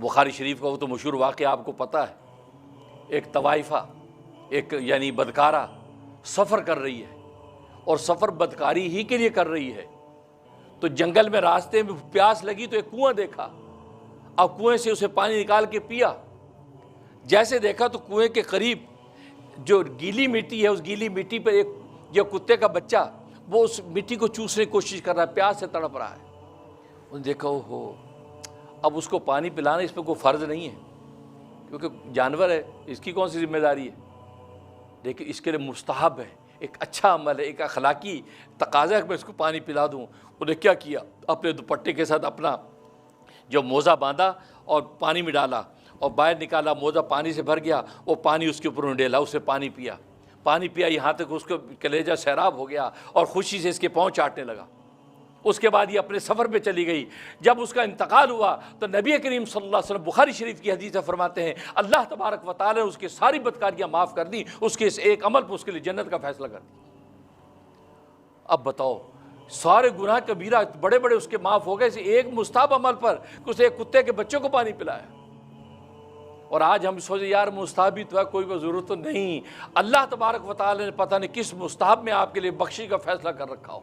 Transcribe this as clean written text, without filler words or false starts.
بخاری شریف کا وہ تو مشہور واقعہ آپ کو پتہ ہے، ایک طوائفہ، ایک یعنی بدکارہ سفر کر رہی ہے، اور سفر بدکاری ہی کے لیے کر رہی ہے، تو جنگل میں راستے میں پیاس لگی تو ایک کنواں دیکھا، اب کنویں سے اسے پانی نکال کے پیا، جیسے دیکھا تو کنویں کے قریب جو گیلی مٹی ہے، اس گیلی مٹی پر ایک جو کتے کا بچہ وہ اس مٹی کو چوسنے کی کوشش کر رہا ہے، پیاس سے تڑپ رہا ہے۔ انہوں نے دیکھا اوہو، اب اس کو پانی پلانا اس پہ کوئی فرض نہیں ہے کیونکہ جانور ہے، اس کی کون سی ذمہ داری ہے، لیکن اس کے لیے مستحب ہے، ایک اچھا عمل ہے، ایک اخلاقی تقاضا ہے کہ میں اس کو پانی پلا دوں۔ انہوں نے کیا کیا، اپنے دوپٹے کے ساتھ اپنا جو موزہ باندھا اور پانی میں ڈالا اور باہر نکالا، موزہ پانی سے بھر گیا، وہ پانی اس کے اوپر انہوں نے ڈالا، اسے پانی پیا یہاں تک اس کو کلیجہ سیراب ہو گیا اور خوشی سے اس کے پاؤں چاٹنے لگا۔ اس کے بعد یہ اپنے سفر پہ چلی گئی۔ جب اس کا انتقال ہوا تو نبی کریم صلی اللہ علیہ وسلم بخاری شریف کی حدیث فرماتے ہیں اللہ تبارک و تعالی نے اس کی ساری بدکاریاں معاف کر دیں، اس کے اس ایک عمل پر اس کے لیے جنت کا فیصلہ کر دیا۔ اب بتاؤ، سارے گناہ کبیرہ بڑے بڑے اس کے معاف ہو گئے، اسے ایک مستحب عمل پر کہ اسے ایک کتے کے بچوں کو پانی پلایا۔ اور آج ہم سوچے یار مستحب ہی تو ہے، کوئی ضرورت تو نہیں، اللہ تبارک و تعالی نے پتہ نہیں کس مستحب میں آپ کے لیے بخشش کا فیصلہ کر رکھا ہو۔